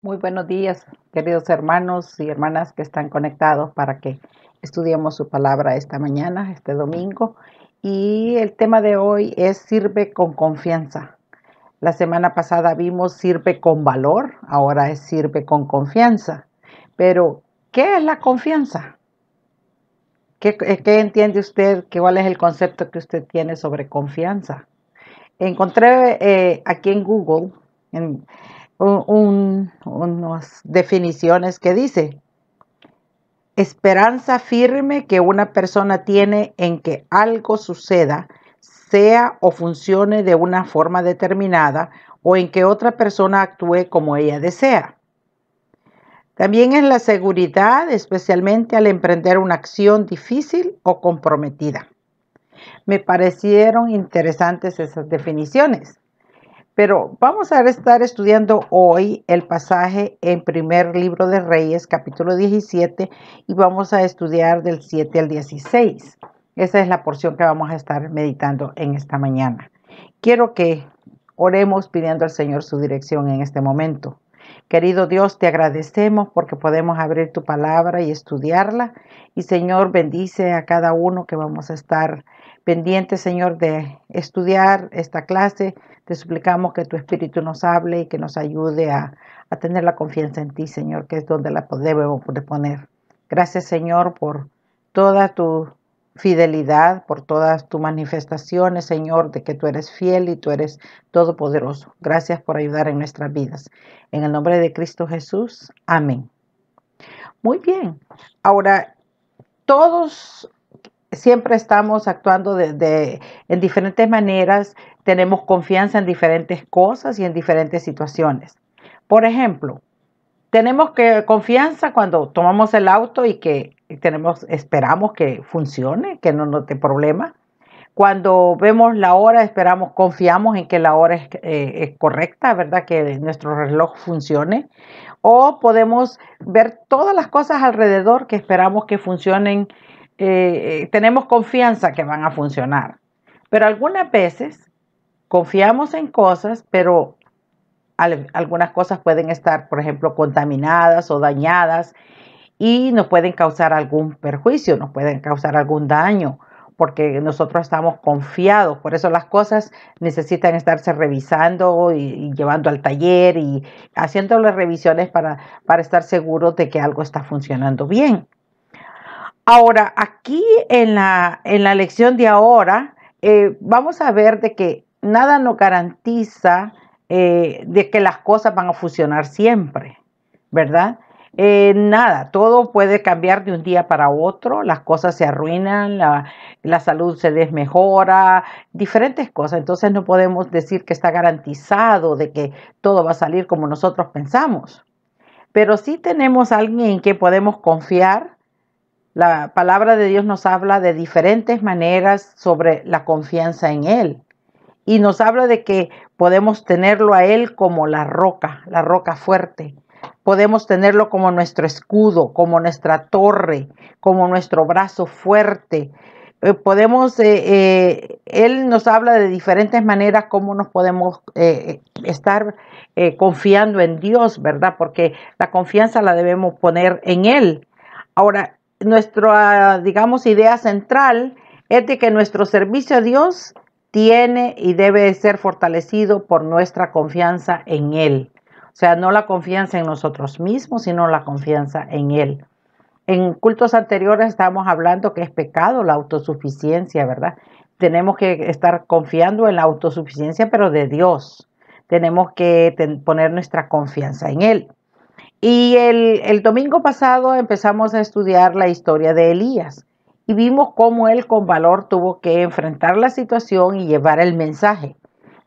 Muy buenos días, queridos hermanos y hermanas que están conectados para que estudiemos su palabra esta mañana, este domingo. Y el tema de hoy es sirve con confianza. La semana pasada vimos sirve con valor, ahora es sirve con confianza. Pero, ¿qué es la confianza? ¿Qué entiende usted? ¿Cuál es el concepto que usted tiene sobre confianza? Encontré aquí en Google unas definiciones que dice: esperanza firme que una persona tiene en que algo suceda, sea o funcione de una forma determinada, o en que otra persona actúe como ella desea. También es la seguridad, especialmente al emprender una acción difícil o comprometida. Me parecieron interesantes esas definiciones. Pero vamos a estar estudiando hoy el pasaje en primer libro de Reyes, capítulo 17, y vamos a estudiar del 7 al 16. Esa es la porción que vamos a estar meditando en esta mañana. Quiero que oremos pidiendo al Señor su dirección en este momento. Querido Dios, te agradecemos porque podemos abrir tu palabra y estudiarla. Y Señor, bendice a cada uno que vamos a estar pendientes, Señor, de estudiar esta clase. Te suplicamos que tu Espíritu nos hable y que nos ayude a tener la confianza en ti, Señor, que es donde la debemos poner. Gracias, Señor, por toda tu fidelidad, por todas tus manifestaciones, Señor, de que tú eres fiel y tú eres todopoderoso. Gracias por ayudar en nuestras vidas. En el nombre de Cristo Jesús. Amén. Muy bien. Ahora, todos siempre estamos actuando en diferentes maneras, tenemos confianza en diferentes cosas y en diferentes situaciones. Por ejemplo, tenemos confianza cuando tomamos el auto y que esperamos que funcione, que no nos dé problema. Cuando vemos la hora, confiamos en que la hora es correcta, ¿verdad? Que nuestro reloj funcione. O podemos ver todas las cosas alrededor que esperamos que funcionen. Tenemos confianza que van a funcionar. Pero algunas veces confiamos en cosas, pero algunas cosas pueden estar, por ejemplo, contaminadas o dañadas y nos pueden causar algún perjuicio, nos pueden causar algún daño, porque nosotros estamos confiados. Por eso las cosas necesitan estarse revisando y llevando al taller y haciendo las revisiones para estar seguros de que algo está funcionando bien. Ahora, aquí en la lección de ahora, vamos a ver de que nada nos garantiza de que las cosas van a funcionar siempre, ¿verdad? Nada, todo puede cambiar de un día para otro, las cosas se arruinan, la salud se desmejora, diferentes cosas. Entonces no podemos decir que está garantizado de que todo va a salir como nosotros pensamos. Pero sí tenemos a alguien en que podemos confiar. La palabra de Dios nos habla de diferentes maneras sobre la confianza en Él. Y nos habla de que podemos tenerlo a Él como la roca fuerte. Podemos tenerlo como nuestro escudo, como nuestra torre, como nuestro brazo fuerte. Él nos habla de diferentes maneras como nos podemos estar confiando en Dios, ¿verdad? Porque la confianza la debemos poner en Él. Ahora, nuestra, digamos, idea central es de que nuestro servicio a Dios tiene y debe ser fortalecido por nuestra confianza en Él. O sea, no la confianza en nosotros mismos, sino la confianza en Él. En cultos anteriores estábamos hablando que es pecado la autosuficiencia, ¿verdad? Tenemos que estar confiando en la autosuficiencia, pero de Dios. Tenemos que poner nuestra confianza en Él. Y el domingo pasado empezamos a estudiar la historia de Elías y vimos cómo él con valor tuvo que enfrentar la situación y llevar el mensaje.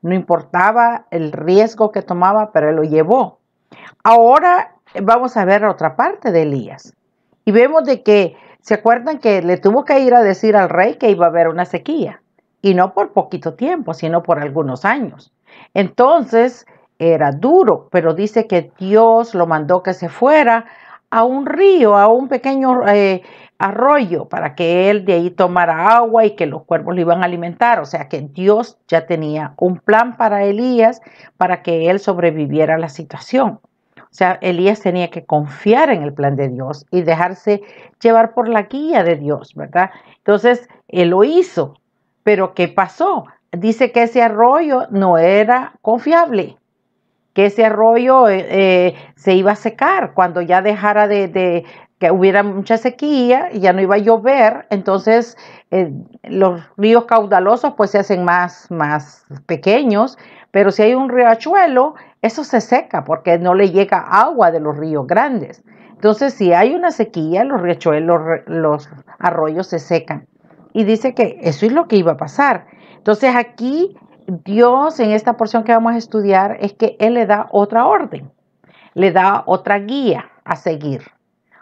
No importaba el riesgo que tomaba, pero él lo llevó. Ahora vamos a ver otra parte de Elías. Y vemos de que, ¿se acuerdan que le tuvo que ir a decir al rey que iba a haber una sequía? Y no por poquito tiempo, sino por algunos años. Entonces, era duro, pero dice que Dios lo mandó que se fuera a un río, a un pequeño arroyo, para que él de ahí tomara agua y que los cuervos lo iban a alimentar. O sea que Dios ya tenía un plan para Elías para que él sobreviviera a la situación. O O sea, Elías tenía que confiar en el plan de Dios y dejarse llevar por la guía de Dios, ¿verdad? Entonces, él lo hizo. Pero ¿qué pasó? Dice que ese arroyo no era confiable, que ese arroyo se iba a secar cuando ya dejara de que hubiera mucha sequía y ya no iba a llover. Entonces los ríos caudalosos pues se hacen más pequeños, pero si hay un riachuelo, eso se seca porque no le llega agua de los ríos grandes. Entonces, si hay una sequía, los riachuelos, los arroyos se secan. Y dice que eso es lo que iba a pasar. Entonces, aquí Dios, en esta porción que vamos a estudiar, es que Él le da otra orden, le da otra guía a seguir.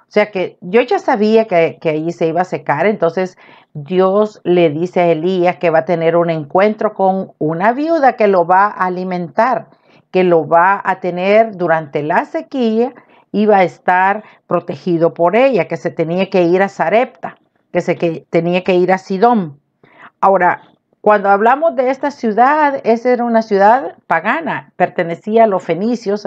O sea que yo ya sabía que allí se iba a secar. Entonces Dios le dice a Elías que va a tener un encuentro con una viuda que lo va a alimentar, que lo va a tener durante la sequía y va a estar protegido por ella, que se tenía que ir a Sarepta, que tenía que ir a Sidón. Ahora, cuando hablamos de esta ciudad, esa era una ciudad pagana, pertenecía a los fenicios,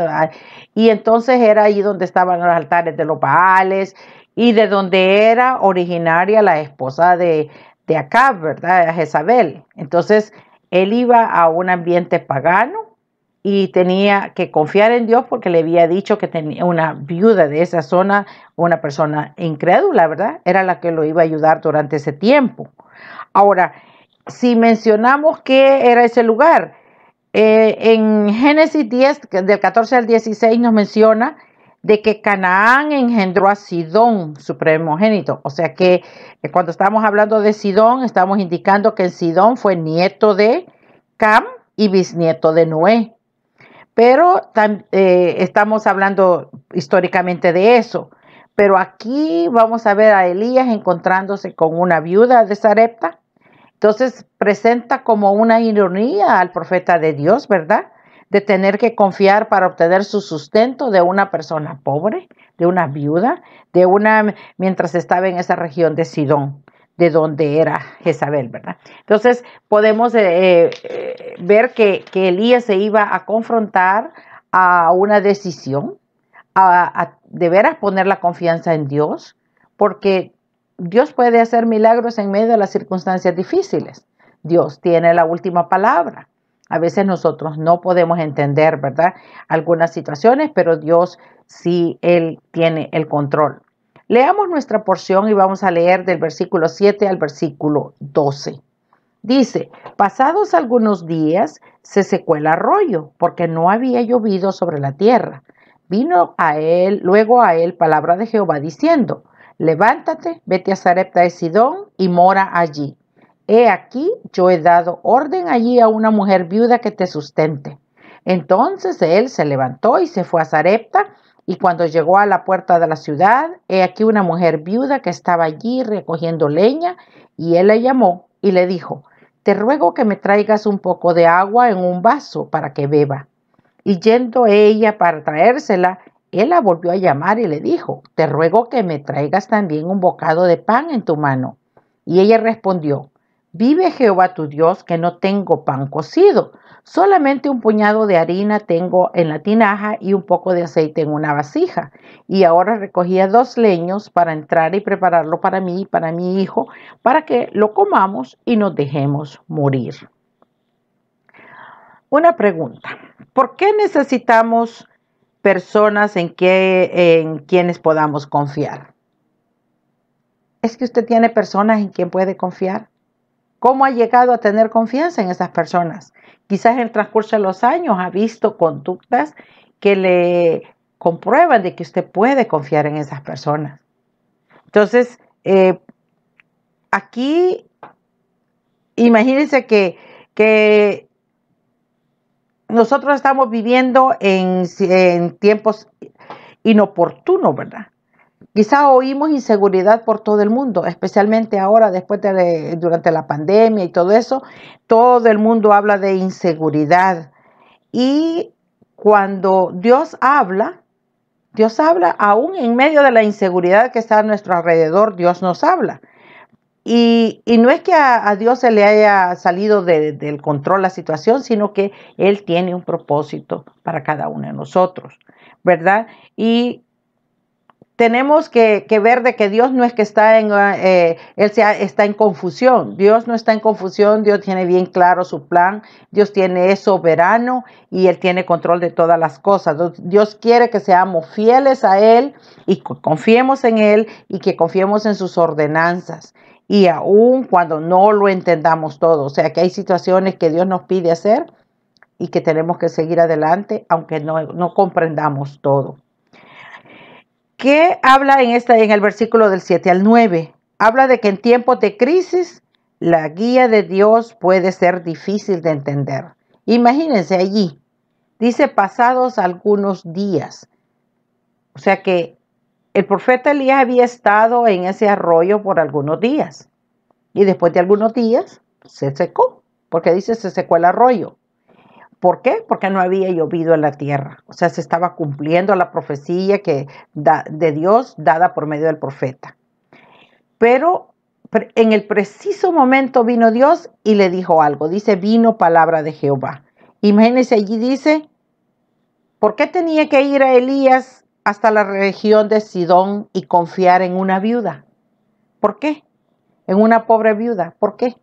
y entonces era ahí donde estaban los altares de los Baales y de donde era originaria la esposa de Acab, ¿verdad? Jezabel. Entonces, él iba a un ambiente pagano y tenía que confiar en Dios porque le había dicho que tenía una viuda de esa zona, una persona incrédula, ¿verdad? Era la que lo iba a ayudar durante ese tiempo. Ahora, si mencionamos qué era ese lugar, en Génesis 10, del 14 al 16, nos menciona de que Canaán engendró a Sidón, su primogénito. O sea que cuando estamos hablando de Sidón, estamos indicando que en Sidón fue nieto de Cam y bisnieto de Noé. Pero estamos hablando históricamente de eso. Pero aquí vamos a ver a Elías encontrándose con una viuda de Sarepta. Entonces presenta como una ironía al profeta de Dios, ¿verdad? De tener que confiar para obtener su sustento de una persona pobre, de una viuda, mientras estaba en esa región de Sidón, de donde era Jezabel, ¿verdad? Entonces podemos ver que Elías se iba a confrontar a una decisión, a de veras poner la confianza en Dios, porque Dios puede hacer milagros en medio de las circunstancias difíciles. Dios tiene la última palabra. A veces nosotros no podemos entender, ¿verdad? Algunas situaciones, pero Dios sí, Él tiene el control. Leamos nuestra porción y vamos a leer del versículo 7 al versículo 12. Dice, pasados algunos días se secó el arroyo porque no había llovido sobre la tierra. Luego a él palabra de Jehová diciendo, levántate, vete a Sarepta de Sidón y mora allí. He aquí, yo he dado orden allí a una mujer viuda que te sustente. Entonces él se levantó y se fue a Sarepta, y cuando llegó a la puerta de la ciudad, he aquí una mujer viuda que estaba allí recogiendo leña, y él la llamó y le dijo, te ruego que me traigas un poco de agua en un vaso para que beba. Y yendo ella para traérsela, él la volvió a llamar y le dijo, te ruego que me traigas también un bocado de pan en tu mano. Y ella respondió, vive Jehová tu Dios que no tengo pan cocido, solamente un puñado de harina tengo en la tinaja y un poco de aceite en una vasija. Y ahora recogía 2 leños para entrar y prepararlo para mí y para mi hijo, para que lo comamos y nos dejemos morir. Una pregunta, ¿por qué necesitamos personas en quienes podamos confiar? ¿Es que usted tiene personas en quien puede confiar? ¿Cómo ha llegado a tener confianza en esas personas? Quizás en el transcurso de los años ha visto conductas que le comprueban de que usted puede confiar en esas personas. Entonces, aquí imagínense que nosotros estamos viviendo en tiempos inoportunos, ¿verdad? Quizá oímos inseguridad por todo el mundo, especialmente ahora durante la pandemia y todo eso, todo el mundo habla de inseguridad. Y cuando Dios habla aún en medio de la inseguridad que está a nuestro alrededor, Dios nos habla. Y no es que a Dios se le haya salido del control la situación, sino que Él tiene un propósito para cada uno de nosotros. ¿verdad? Y tenemos que ver de que Dios no es que está está en confusión. Dios no está en confusión. Dios tiene bien claro su plan. Dios es soberano y Él tiene control de todas las cosas. Dios quiere que seamos fieles a Él y confiemos en Él y que confiemos en sus ordenanzas. Y aun cuando no lo entendamos todo. O sea que hay situaciones que Dios nos pide hacer y que tenemos que seguir adelante aunque no comprendamos todo. ¿Qué habla en el versículo del 7 al 9? Habla de que en tiempos de crisis la guía de Dios puede ser difícil de entender. Imagínense allí, dice pasados algunos días. O sea que el profeta Elías había estado en ese arroyo por algunos días. Y después de algunos días se secó, porque dice se secó el arroyo. ¿Por qué? Porque no había llovido en la tierra. O sea, se estaba cumpliendo la profecía de Dios dada por medio del profeta. Pero en el preciso momento vino Dios y le dijo algo. Dice, vino palabra de Jehová. Imagínense, allí dice, ¿por qué tenía que ir a Elías hasta la región de Sidón y confiar en una viuda? ¿Por qué? En una pobre viuda. ¿Por qué?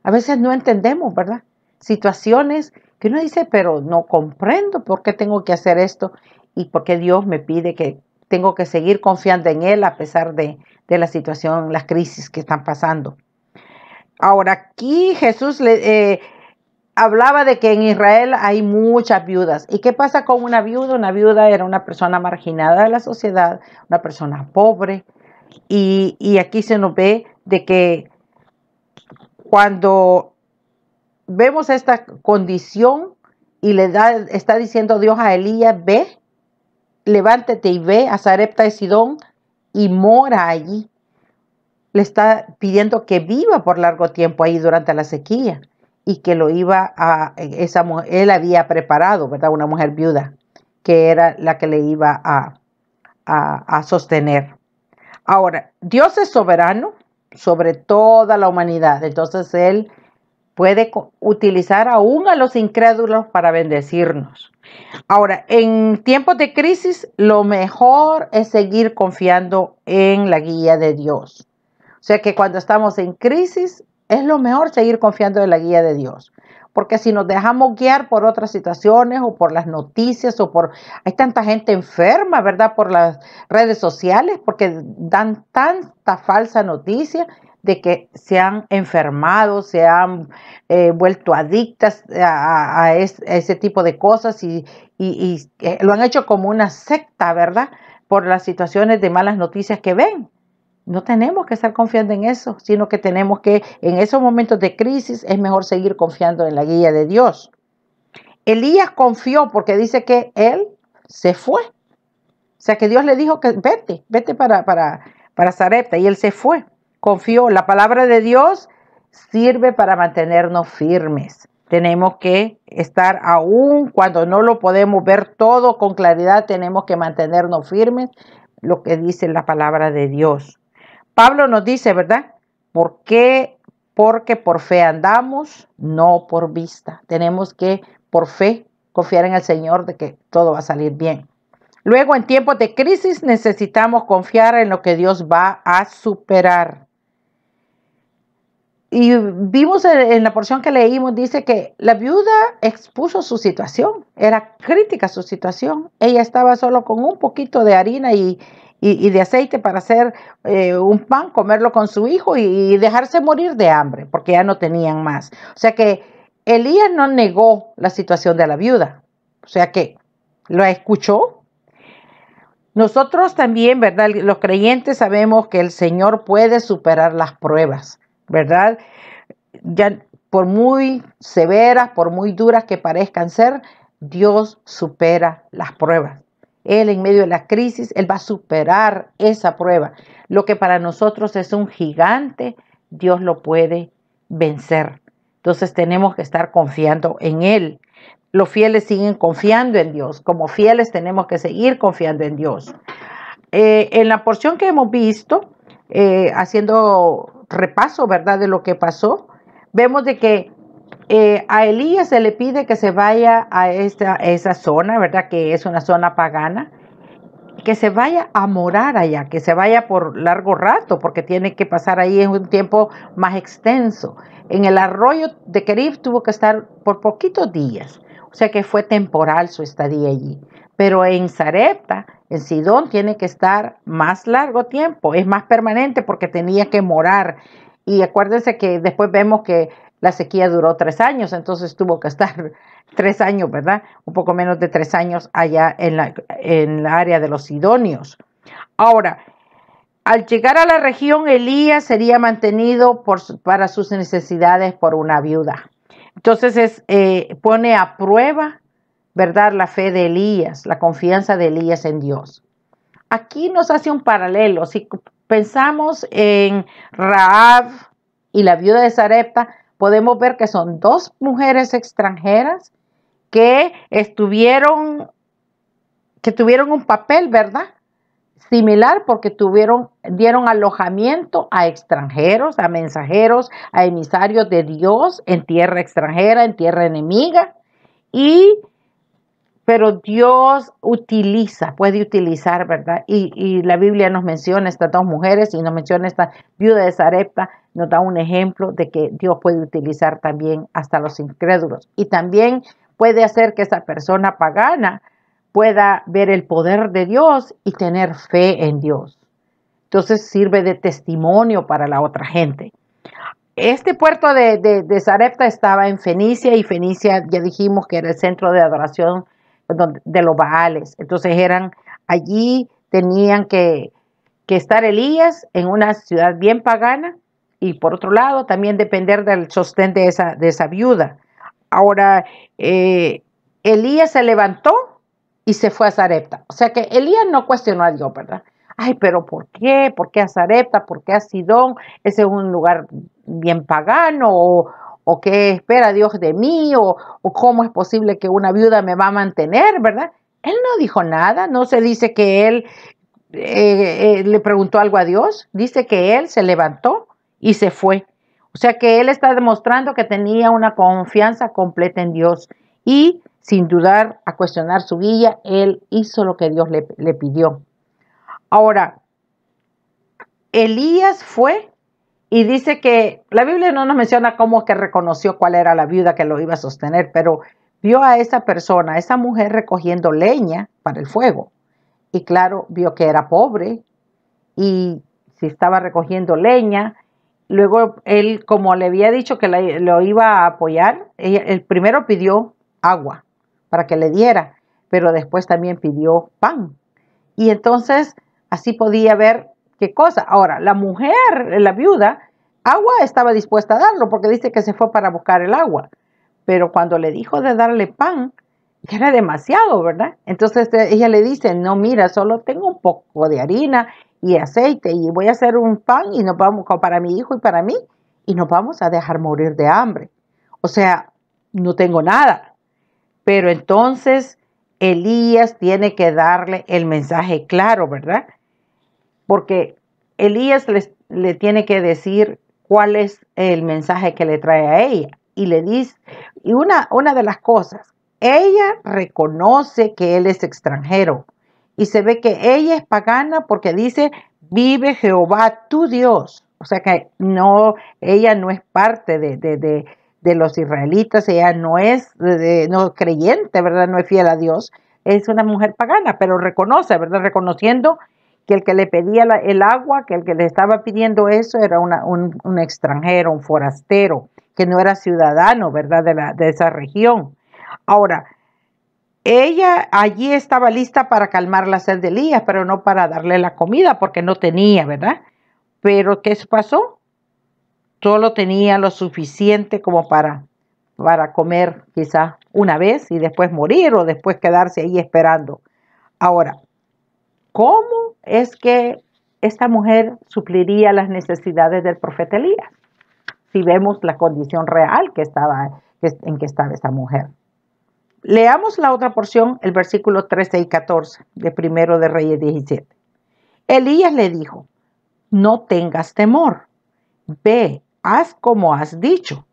A veces no entendemos, ¿verdad? Situaciones que uno dice, pero no comprendo por qué tengo que hacer esto y por qué Dios me pide que tengo que seguir confiando en Él a pesar de la situación, las crisis que están pasando. Ahora, aquí Jesús hablaba de que en Israel hay muchas viudas. ¿Y qué pasa con una viuda? Una viuda era una persona marginada de la sociedad, una persona pobre. Y aquí se nos ve de que cuando vemos esta condición y está diciendo Dios a Elías, ve, levántate y ve a Sarepta de Sidón y mora allí. Le está pidiendo que viva por largo tiempo ahí durante la sequía y que lo iba esa mujer, él había preparado, ¿verdad? Una mujer viuda que era la que le iba a sostener. Ahora, Dios es soberano sobre toda la humanidad, entonces Él puede utilizar aún a los incrédulos para bendecirnos. Ahora, en tiempos de crisis, lo mejor es seguir confiando en la guía de Dios. O sea que cuando estamos en crisis, es lo mejor seguir confiando en la guía de Dios. Porque si nos dejamos guiar por otras situaciones o por las noticias hay tanta gente enferma, ¿verdad? Por las redes sociales, porque dan tanta falsa noticia de que se han enfermado, se han vuelto adictas a ese tipo de cosas y lo han hecho como una secta, ¿verdad? Por las situaciones de malas noticias que ven. No tenemos que estar confiando en eso, sino que tenemos que, en esos momentos de crisis, es mejor seguir confiando en la guía de Dios. Elías confió porque dice que él se fue. O sea que Dios le dijo que vete para Sarepta y él se fue. Confió. La palabra de Dios sirve para mantenernos firmes. Tenemos que estar aún cuando no lo podemos ver todo con claridad, tenemos que mantenernos firmes, lo que dice la palabra de Dios. Pablo nos dice, ¿verdad? ¿Por qué? Porque por fe andamos, no por vista. Tenemos que, por fe, confiar en el Señor de que todo va a salir bien. Luego, en tiempos de crisis, necesitamos confiar en lo que Dios va a superar. Y vimos en la porción que leímos, dice que la viuda expuso su situación, era crítica su situación. Ella estaba solo con un poquito de harina y de aceite para hacer un pan, comerlo con su hijo y dejarse morir de hambre, porque ya no tenían más. O sea que Elías no negó la situación de la viuda, o sea que lo escuchó. Nosotros también, ¿verdad? Los creyentes sabemos que el Señor puede superar las pruebas, ¿verdad? Ya por muy severas, por muy duras que parezcan ser, Dios supera las pruebas. Él en medio de la crisis, Él va a superar esa prueba. Lo que para nosotros es un gigante, Dios lo puede vencer. Entonces tenemos que estar confiando en Él. Los fieles siguen confiando en Dios. Como fieles tenemos que seguir confiando en Dios. En la porción que hemos visto, haciendo repaso, ¿verdad?, de lo que pasó, vemos de que a Elías se le pide que se vaya a esa zona, ¿verdad?, que es una zona pagana, que se vaya a morar allá, que se vaya por largo rato, porque tiene que pasar ahí en un tiempo más extenso. En el arroyo de Kerib tuvo que estar por poquitos días, o sea que fue temporal su estadía allí. Pero en Sarepta, en Sidón, tiene que estar más largo tiempo, es más permanente porque tenía que morar. Y acuérdense que después vemos que la sequía duró 3 años, entonces tuvo que estar 3 años, ¿verdad? Un poco menos de 3 años allá en la área de los sidonios. Ahora, al llegar a la región, Elías sería mantenido para sus necesidades por una viuda. Entonces pone a prueba, ¿verdad?, la fe de Elías, la confianza de Elías en Dios. Aquí nos hace un paralelo. Si pensamos en Rahab y la viuda de Sarepta, podemos ver que son dos mujeres extranjeras que tuvieron un papel, ¿verdad?, similar, porque dieron alojamiento a extranjeros, a mensajeros, a emisarios de Dios en tierra extranjera, en tierra enemiga, pero Dios puede utilizar, ¿verdad? Y la Biblia nos menciona estas dos mujeres y nos menciona esta viuda de Sarepta, nos da un ejemplo de que Dios puede utilizar también hasta los incrédulos. Y también puede hacer que esa persona pagana pueda ver el poder de Dios y tener fe en Dios. Entonces sirve de testimonio para la otra gente. Este puerto de Sarepta estaba en Fenicia, y Fenicia ya dijimos que era el centro de adoración de los Baales. Entonces allí tenían que estar Elías en una ciudad bien pagana, y por otro lado también depender del sostén de esa viuda. Ahora, Elías se levantó y se fue a Sarepta. O sea que Elías no cuestionó a Dios, ¿verdad? Ay, pero ¿por qué? ¿Por qué a Sarepta? ¿Por qué a Sidón? Ese es un lugar bien pagano, o qué espera Dios de mí, o cómo es posible que una viuda me va a mantener, ¿verdad? Él no dijo nada, no se dice que él le preguntó algo a Dios, dice que él se levantó y se fue. O sea que él está demostrando que tenía una confianza completa en Dios, y sin dudar a cuestionar su guía, él hizo lo que Dios le pidió. Ahora, Elías fue, y dice que la Biblia no nos menciona cómo que reconoció cuál era la viuda que lo iba a sostener, pero vio a esa persona, a esa mujer, recogiendo leña para el fuego. Y claro, vio que era pobre, y si estaba recogiendo leña, luego él, como le había dicho que lo iba a apoyar, él primero pidió agua para que le diera, pero después también pidió pan. Y entonces así podía ver qué cosa. Ahora, la mujer, la viuda, agua estaba dispuesta a darlo, porque dice que se fue para buscar el agua. Pero cuando le dijo de darle pan, ya era demasiado, ¿verdad? Entonces ella le dice, no, mira, solo tengo un poco de harina y aceite, y voy a hacer un pan, y nos vamos para mi hijo y para mí, y nos vamos a dejar morir de hambre. O sea, no tengo nada. Pero entonces Elías tiene que darle el mensaje claro, ¿verdad? Porque Elías le tiene que decir cuál es el mensaje que le trae a ella. Y le dice, y una de las cosas, ella reconoce que él es extranjero, y se ve que ella es pagana porque dice, vive Jehová tu Dios. O sea que ella no es parte de los israelitas, ella no es no creyente, ¿verdad? No es fiel a Dios, es una mujer pagana, pero reconoce, ¿verdad? Reconociendo que el que le pedía el agua, que el que le estaba pidiendo eso era un extranjero, un forastero, que no era ciudadano, ¿verdad?, de esa región. Ahora, ella allí estaba lista para calmar la sed de Elías, pero no para darle la comida, porque no tenía, ¿verdad? Pero ¿qué pasó? Solo tenía lo suficiente como para comer quizá una vez y después morir, o después quedarse ahí esperando. Ahora, ¿cómo es que esta mujer supliría las necesidades del profeta Elías? Si vemos la condición real en que estaba esta mujer. Leamos la otra porción, el versículo 13 y 14 de Primero de Reyes 17. Elías le dijo, no tengas temor, ve, haz como has dicho,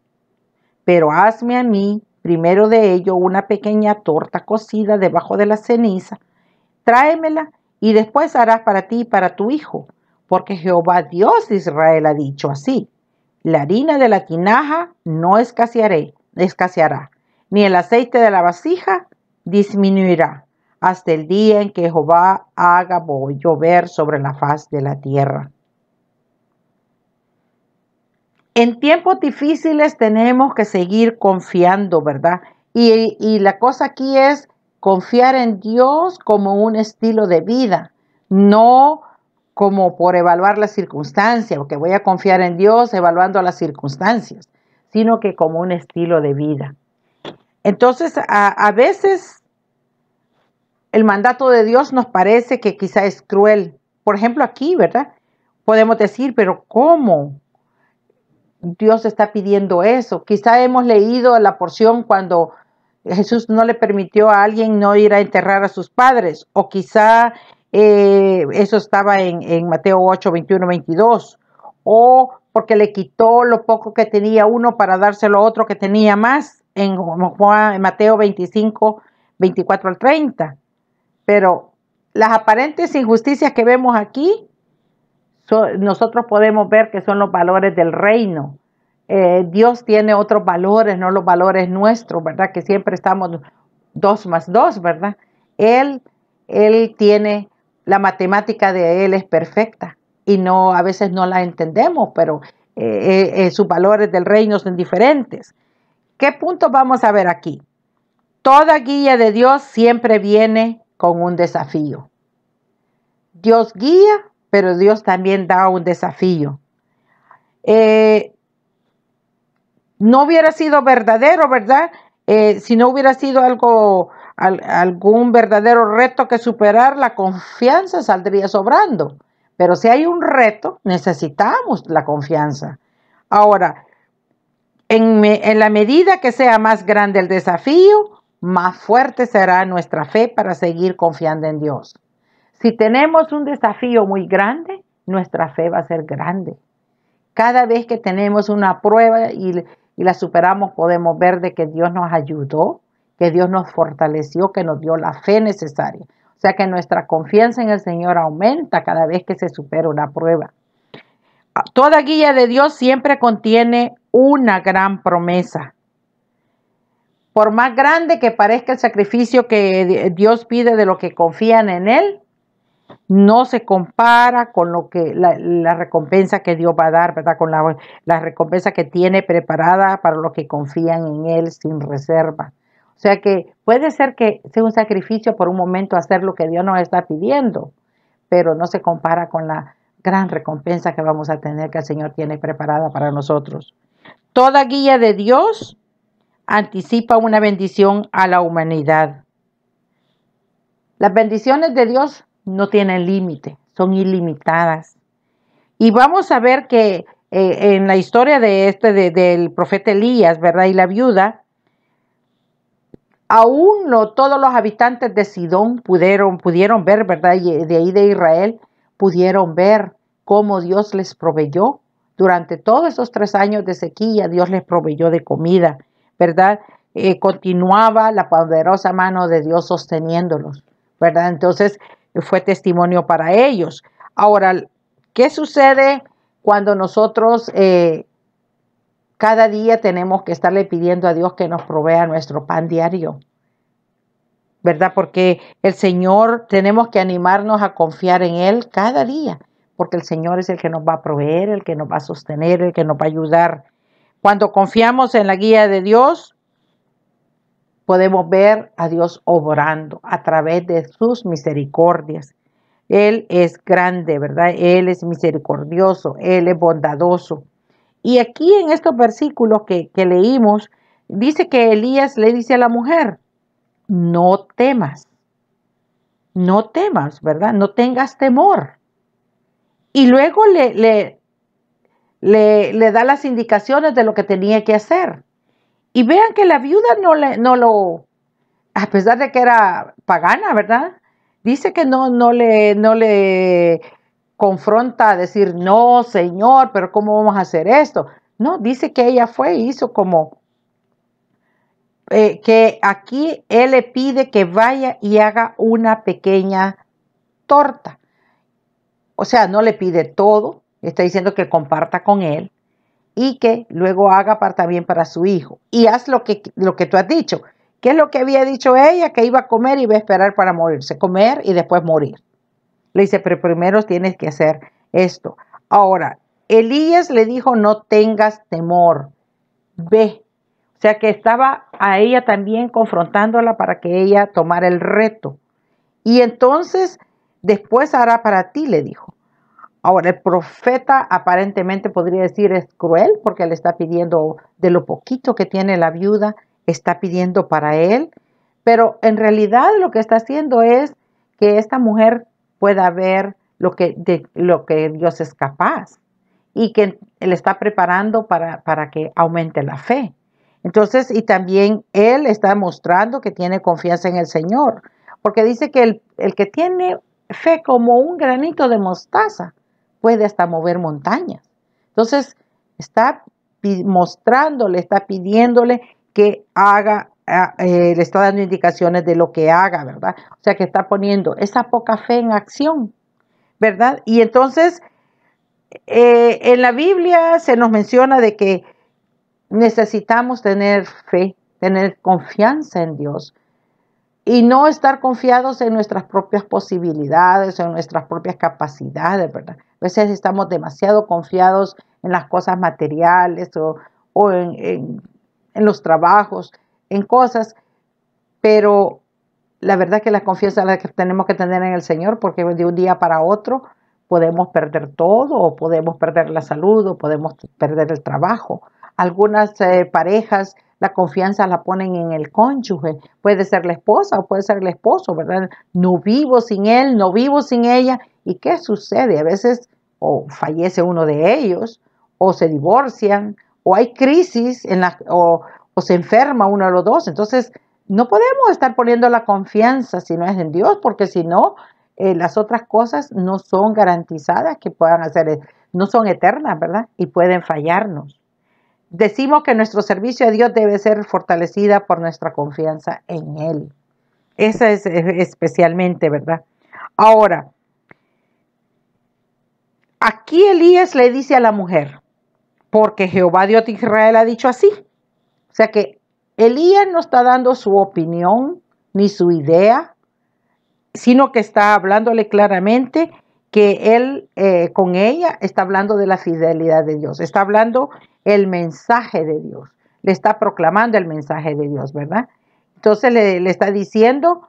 pero hazme a mí primero de ello una pequeña torta cocida debajo de la ceniza, tráemela y después harás para ti y para tu hijo, porque Jehová Dios de Israel ha dicho así: la harina de la tinaja no escaseará, ni el aceite de la vasija disminuirá, hasta el día en que Jehová haga llover sobre la faz de la tierra. En tiempos difíciles tenemos que seguir confiando, ¿verdad? Y la cosa aquí es confiar en Dios como un estilo de vida, no como por evaluar las circunstancias, porque voy a confiar en Dios evaluando las circunstancias, sino que como un estilo de vida. Entonces, a veces el mandato de Dios nos parece que quizá es cruel. Por ejemplo, aquí, ¿verdad? Podemos decir, pero ¿cómo Dios está pidiendo eso? Quizá hemos leído la porción cuando Jesús no le permitió a alguien no ir a enterrar a sus padres, o quizá eso estaba en Mateo 8, 21, 22, o porque le quitó lo poco que tenía uno para dárselo a otro que tenía más, en Mateo 25, 24 al 30. Pero las aparentes injusticias que vemos aquí, nosotros podemos ver que son los valores del reino. Dios tiene otros valores, no los valores nuestros, ¿verdad? Que siempre estamos 2 más 2, ¿verdad? Él tiene, la matemática de Él es perfecta y a veces no la entendemos, pero sus valores del reino son diferentes. ¿Qué puntos vamos a ver aquí? Toda guía de Dios siempre viene con un desafío. Dios guía, pero Dios también da un desafío. No hubiera sido verdadero, ¿verdad? Si no hubiera sido algún verdadero reto que superar, la confianza saldría sobrando. Pero si hay un reto, necesitamos la confianza. Ahora, en la medida que sea más grande el desafío, más fuerte será nuestra fe para seguir confiando en Dios. Si tenemos un desafío muy grande, nuestra fe va a ser grande. Cada vez que tenemos una prueba y la superamos, podemos ver de que Dios nos ayudó, que Dios nos fortaleció, que nos dio la fe necesaria. O sea que nuestra confianza en el Señor aumenta cada vez que se supera una prueba. Toda guía de Dios siempre contiene una gran promesa. Por más grande que parezca el sacrificio que Dios pide de los que confían en Él, no se compara con lo que la recompensa que Dios va a dar, ¿verdad? Con la recompensa que tiene preparada para los que confían en Él sin reserva. O sea que puede ser que sea un sacrificio por un momento hacer lo que Dios nos está pidiendo, pero no se compara con la gran recompensa que vamos a tener, que el Señor tiene preparada para nosotros. Toda guía de Dios anticipa una bendición a la humanidad. Las bendiciones de Dios no tienen límite, son ilimitadas. Y vamos a ver que en la historia del profeta Elías, ¿verdad? Y la viuda, aún no todos los habitantes de Sidón pudieron ver, ¿verdad? Y de ahí de Israel, pudieron ver cómo Dios les proveyó. Durante todos esos 3 años de sequía, Dios les proveyó de comida, ¿verdad? Continuaba la poderosa mano de Dios sosteniéndolos, ¿verdad? Entonces, fue testimonio para ellos. Ahora, ¿qué sucede cuando nosotros cada día tenemos que estarle pidiendo a Dios que nos provea nuestro pan diario? ¿Verdad? Porque el Señor, tenemos que animarnos a confiar en Él cada día, porque el Señor es el que nos va a proveer, el que nos va a sostener, el que nos va a ayudar. Cuando confiamos en la guía de Dios, podemos ver a Dios obrando a través de sus misericordias. Él es grande, ¿verdad? Él es misericordioso, Él es bondadoso. Y aquí en estos versículos que leímos, dice que Elías le dice a la mujer: no temas, ¿verdad? No tengas temor. Y luego le da las indicaciones de lo que tenía que hacer. Y vean que la viuda no lo, a pesar de que era pagana, ¿verdad? Dice que no le confronta a decir, no, Señor, pero ¿cómo vamos a hacer esto? No, dice que ella fue e hizo como, que aquí Él le pide que vaya y haga una pequeña torta. O sea, no le pide todo, está diciendo que comparta con él y que luego haga también para su hijo. Y haz lo que tú has dicho. ¿Qué es lo que había dicho ella? Que iba a comer y iba a esperar para morirse. Comer y después morir. Le dice, pero primero tienes que hacer esto. Ahora, Elías le dijo, no tengas temor, ve. O sea que estaba a ella también confrontándola para que ella tomara el reto. Y entonces, después hará para ti, le dijo. Ahora, el profeta aparentemente podría decir es cruel porque le está pidiendo de lo poquito que tiene la viuda, está pidiendo para él, pero en realidad lo que está haciendo es que esta mujer pueda ver de lo que Dios es capaz y que le está preparando para que aumente la fe. Entonces, y también él está mostrando que tiene confianza en el Señor, porque dice que el que tiene fe como un granito de mostaza puede hasta mover montañas. Entonces, está mostrándole, está pidiéndole que haga, le está dando indicaciones de lo que haga, ¿verdad? O sea, que está poniendo esa poca fe en acción, ¿verdad? Y entonces, en la Biblia se nos menciona de que necesitamos tener fe, tener confianza en Dios y no estar confiados en nuestras propias posibilidades, en nuestras propias capacidades, ¿verdad? A veces estamos demasiado confiados en las cosas materiales o en los trabajos, en cosas, pero la verdad que la confianza la que tenemos que tener en el Señor, porque de un día para otro podemos perder todo, o podemos perder la salud, o podemos perder el trabajo. Algunas parejas la confianza la ponen en el cónyuge, puede ser la esposa o puede ser el esposo, ¿verdad? No vivo sin él, no vivo sin ella. ¿Y qué sucede? A veces o fallece uno de ellos, o se divorcian, o hay crisis o se enferma uno de los dos. Entonces, no podemos estar poniendo la confianza si no es en Dios, porque si no, las otras cosas no son garantizadas que puedan hacer, no son eternas, ¿verdad? Y pueden fallarnos. Decimos que nuestro servicio a Dios debe ser fortalecida por nuestra confianza en Él. Esa es especialmente, ¿verdad? Ahora, aquí Elías le dice a la mujer, porque Jehová Dios de Israel ha dicho así. O sea que Elías no está dando su opinión ni su idea, sino que está hablándole claramente que él con ella está hablando de la fidelidad de Dios, está hablando el mensaje de Dios, le está proclamando el mensaje de Dios, ¿verdad? Entonces le está diciendo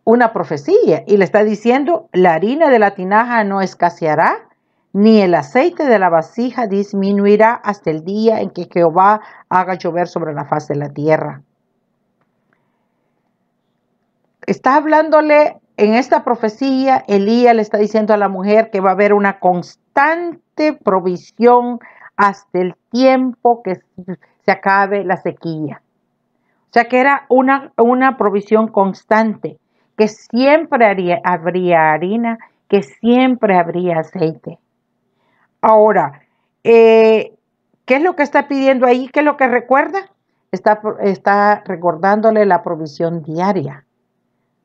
una profecía y le está diciendo, la harina de la tinaja no escaseará, ni el aceite de la vasija disminuirá hasta el día en que Jehová haga llover sobre la faz de la tierra. Está hablándole en esta profecía, Elías le está diciendo a la mujer que va a haber una constante provisión hasta el tiempo que se acabe la sequía. O sea que era una provisión constante, que siempre habría harina, que siempre habría aceite. Ahora, ¿qué es lo que está pidiendo ahí? ¿Qué es lo que recuerda? Está recordándole la provisión diaria.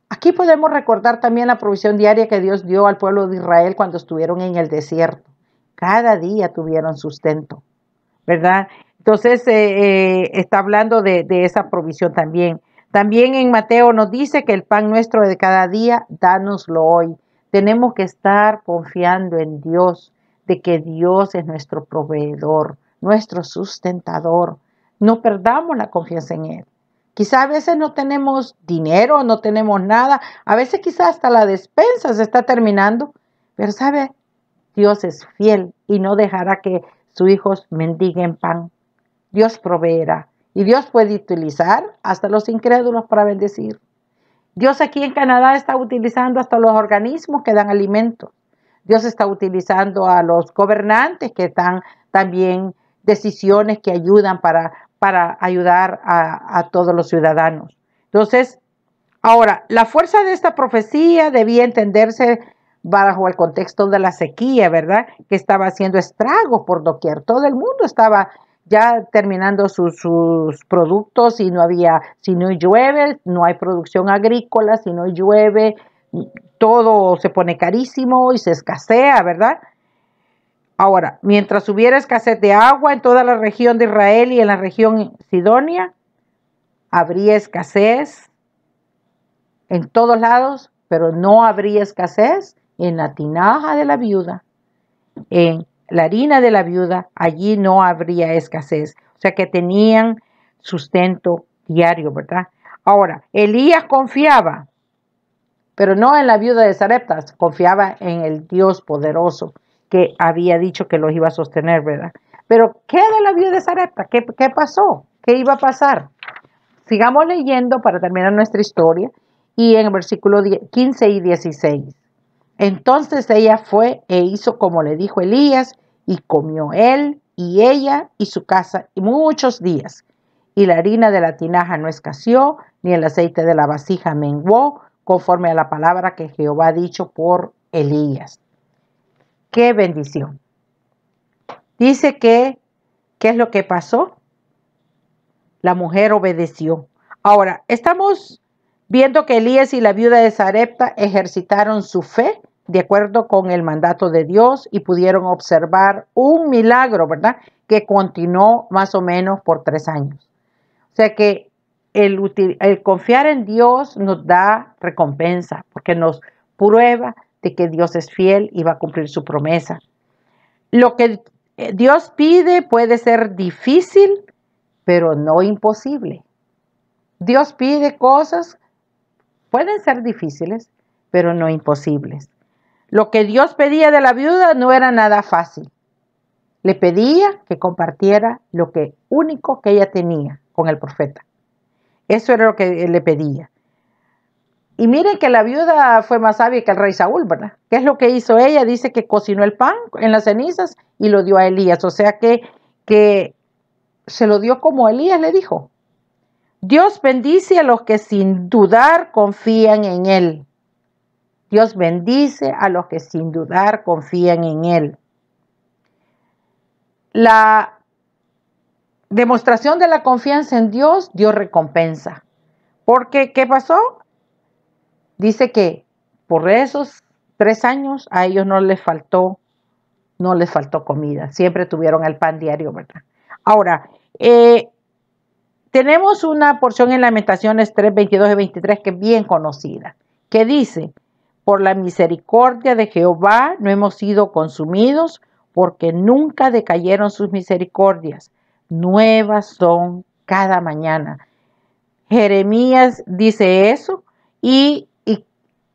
Aquí podemos recordar también la provisión diaria que Dios dio al pueblo de Israel cuando estuvieron en el desierto. Cada día tuvieron sustento, ¿verdad? Entonces, está hablando de esa provisión también. También en Mateo nos dice que el pan nuestro de cada día, dánoslo hoy. Tenemos que estar confiando en Dios, de que Dios es nuestro proveedor, nuestro sustentador. No perdamos la confianza en Él. Quizá a veces no tenemos dinero, no tenemos nada. A veces quizá hasta la despensa se está terminando. Pero ¿sabe? Dios es fiel y no dejará que sus hijos mendiguen pan. Dios proveerá. Y Dios puede utilizar hasta los incrédulos para bendecir. Dios aquí en Canadá está utilizando hasta los organismos que dan alimento. Dios está utilizando a los gobernantes que dan también decisiones que ayudan para ayudar a todos los ciudadanos. Entonces, ahora, la fuerza de esta profecía debía entenderse bajo el contexto de la sequía, ¿verdad? Que estaba haciendo estragos por doquier. Todo el mundo estaba ya terminando sus productos y si no llueve, no hay producción agrícola, si no llueve, todo se pone carísimo y se escasea, ¿verdad? Ahora, mientras hubiera escasez de agua en toda la región de Israel y en la región Sidonia, habría escasez en todos lados, pero no habría escasez en la tinaja de la viuda, en la harina de la viuda, allí no habría escasez. O sea que tenían sustento diario, ¿verdad? Ahora, Elías confiaba, pero no en la viuda de Sarepta, confiaba en el Dios poderoso que había dicho que los iba a sostener, ¿verdad? Pero, ¿qué de la viuda de Sarepta? ¿Qué pasó? ¿Qué iba a pasar? Sigamos leyendo para terminar nuestra historia y en el versículo 15 y 16. Entonces ella fue e hizo como le dijo Elías y comió él y ella y su casa muchos días. Y la harina de la tinaja no escaseó, ni el aceite de la vasija menguó, conforme a la palabra que Jehová ha dicho por Elías. ¡Qué bendición! Dice que, ¿qué es lo que pasó? La mujer obedeció. Ahora, estamos viendo que Elías y la viuda de Sarepta ejercitaron su fe de acuerdo con el mandato de Dios y pudieron observar un milagro, ¿verdad? Que continuó más o menos por 3 años. O sea que el confiar en Dios nos da recompensa porque nos prueba de que Dios es fiel y va a cumplir su promesa. Lo que Dios pide puede ser difícil, pero no imposible. Dios pide cosas, pueden ser difíciles, pero no imposibles. Lo que Dios pedía de la viuda no era nada fácil. Le pedía que compartiera lo que único que ella tenía con el profeta. Eso era lo que le pedía. Y miren que la viuda fue más sabia que el rey Saúl, ¿verdad? ¿Qué es lo que hizo ella? Dice que cocinó el pan en las cenizas y lo dio a Elías. O sea que se lo dio como Elías le dijo. Dios bendice a los que sin dudar confían en Él. Dios bendice a los que sin dudar confían en Él. La demostración de la confianza en Dios, Dios recompensa. Porque, ¿qué pasó? Dice que por esos 3 años a ellos no les faltó comida. Siempre tuvieron el pan diario, ¿verdad? Ahora, tenemos una porción en Lamentaciones 3, 22 y 23 que es bien conocida, que dice, por la misericordia de Jehová no hemos sido consumidos, porque nunca decayeron sus misericordias. Nuevas son cada mañana. Jeremías dice eso y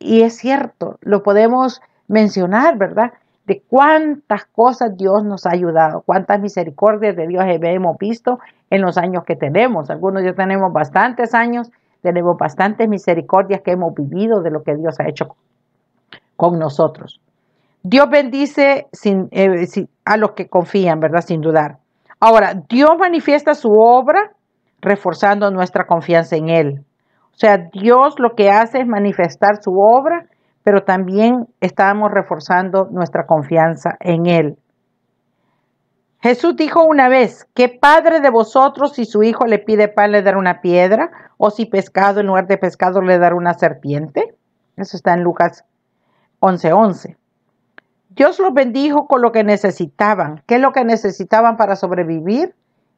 es cierto, lo podemos mencionar, ¿verdad? De cuántas cosas Dios nos ha ayudado, cuántas misericordias de Dios hemos visto en los años que tenemos. Algunos ya tenemos bastantes años, tenemos bastantes misericordias que hemos vivido de lo que Dios ha hecho con nosotros. Dios bendice a los que confían, ¿verdad? Sin dudar. Ahora, Dios manifiesta su obra reforzando nuestra confianza en Él. O sea, Dios lo que hace es manifestar su obra, pero también estamos reforzando nuestra confianza en Él. Jesús dijo una vez, ¿qué padre de vosotros si su hijo le pide pan le dará una piedra? ¿O si pescado en lugar de pescado le dará una serpiente? Eso está en Lucas 11:11. Dios los bendijo con lo que necesitaban. ¿Qué es lo que necesitaban para sobrevivir?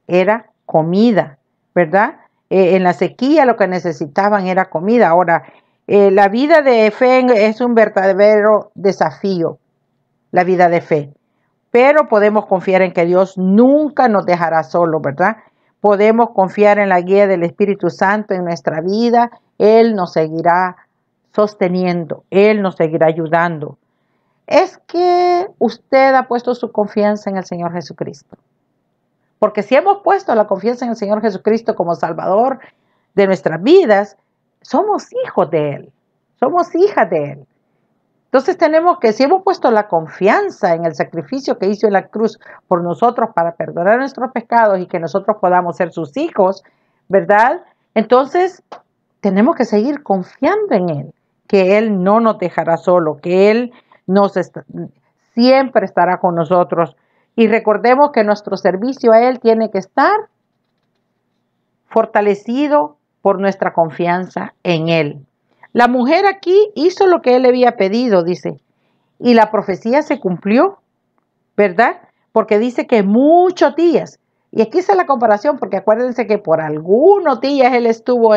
Era comida, ¿verdad? En la sequía lo que necesitaban era comida. Ahora, la vida de fe es un verdadero desafío, la vida de fe. Pero podemos confiar en que Dios nunca nos dejará solos, ¿verdad? Podemos confiar en la guía del Espíritu Santo en nuestra vida. Él nos seguirá sosteniendo, Él nos seguirá ayudando. Es que usted ha puesto su confianza en el Señor Jesucristo. Porque si hemos puesto la confianza en el Señor Jesucristo como Salvador de nuestras vidas, somos hijos de Él, somos hijas de Él. Entonces tenemos que, si hemos puesto la confianza en el sacrificio que hizo en la cruz por nosotros para perdonar nuestros pecados y que nosotros podamos ser sus hijos, ¿verdad? Entonces tenemos que seguir confiando en Él, que Él no nos dejará solo, que Él siempre estará con nosotros. Y recordemos que nuestro servicio a Él tiene que estar fortalecido por nuestra confianza en Él. La mujer aquí hizo lo que él le había pedido, dice, y la profecía se cumplió, ¿verdad? Porque dice que muchos días, y aquí está la comparación, porque acuérdense que por algunos días él estuvo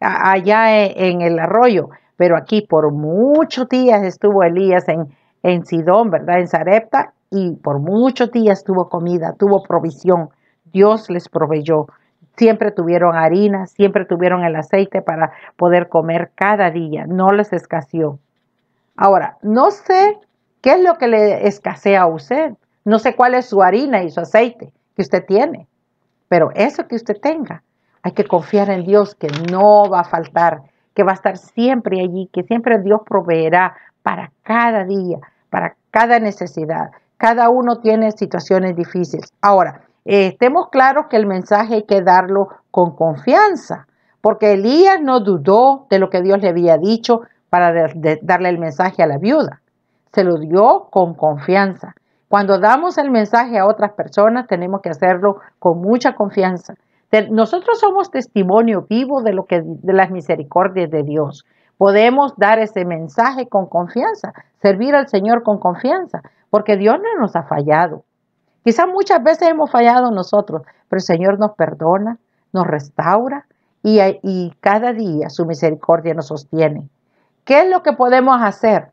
allá en el arroyo, pero aquí por muchos días estuvo Elías en Sidón, ¿verdad? En Sarepta, y por muchos días tuvo comida, tuvo provisión. Dios les proveyó. Siempre tuvieron harina, siempre tuvieron el aceite para poder comer cada día. No les escaseó. Ahora, no sé qué es lo que le escasea a usted. No sé cuál es su harina y su aceite que usted tiene. Pero eso que usted tenga, hay que confiar en Dios que no va a faltar, que va a estar siempre allí, que siempre Dios proveerá para cada día, para cada necesidad. Cada uno tiene situaciones difíciles. Ahora, estemos claros que el mensaje hay que darlo con confianza, porque Elías no dudó de lo que Dios le había dicho para darle el mensaje a la viuda. Se lo dio con confianza. Cuando damos el mensaje a otras personas, tenemos que hacerlo con mucha confianza. Nosotros somos testimonio vivo de las misericordias de Dios. Podemos dar ese mensaje con confianza, servir al Señor con confianza, porque Dios no nos ha fallado. Quizás muchas veces hemos fallado nosotros, pero el Señor nos perdona, nos restaura y cada día su misericordia nos sostiene. ¿Qué es lo que podemos hacer?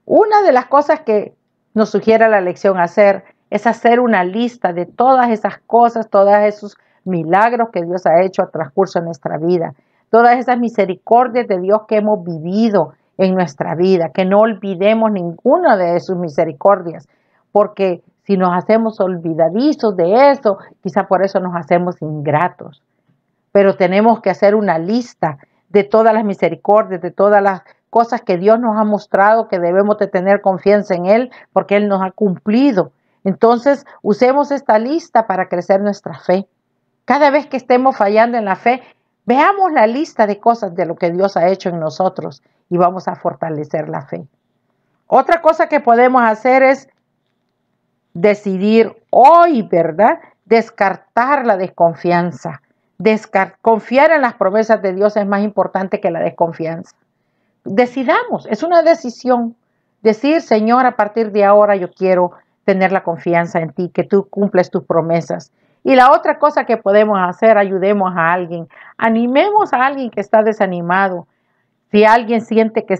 Una de las cosas que nos sugiere la lección hacer es hacer una lista de todas esas cosas, todos esos milagros que Dios ha hecho a transcurso de nuestra vida, todas esas misericordias de Dios que hemos vivido en nuestra vida, que no olvidemos ninguna de sus misericordias, porque si nos hacemos olvidadizos de eso, quizá por eso nos hacemos ingratos. Pero tenemos que hacer una lista de todas las misericordias, de todas las cosas que Dios nos ha mostrado, que debemos de tener confianza en Él, porque Él nos ha cumplido. Entonces, usemos esta lista para crecer nuestra fe. Cada vez que estemos fallando en la fe, veamos la lista de cosas de lo que Dios ha hecho en nosotros y vamos a fortalecer la fe. Otra cosa que podemos hacer es decidir hoy, ¿verdad? Descartar la desconfianza. Confiar en las promesas de Dios es más importante que la desconfianza. Decidamos, es una decisión. Decir, Señor, a partir de ahora yo quiero tener la confianza en ti, que tú cumples tus promesas. Y la otra cosa que podemos hacer, ayudemos a alguien, animemos a alguien que está desanimado. Si alguien siente que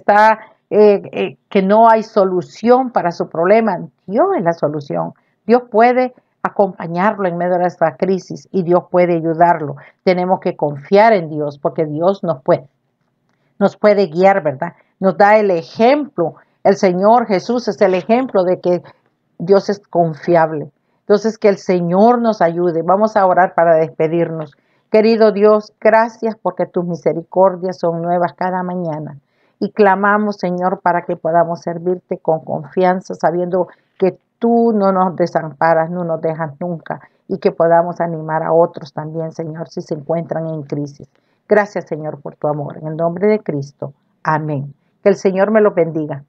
que no hay solución para su problema, Dios es la solución. Dios puede acompañarlo en medio de esta crisis y Dios puede ayudarlo. Tenemos que confiar en Dios porque Dios nos puede guiar, ¿verdad? Nos da el ejemplo. El Señor Jesús es el ejemplo de que Dios es confiable. Entonces, que el Señor nos ayude. Vamos a orar para despedirnos. Querido Dios, gracias porque tus misericordias son nuevas cada mañana. Y clamamos, Señor, para que podamos servirte con confianza, sabiendo que tú no nos desamparas, no nos dejas nunca. Y que podamos animar a otros también, Señor, si se encuentran en crisis. Gracias, Señor, por tu amor. En el nombre de Cristo. Amén. Que el Señor me lo bendiga.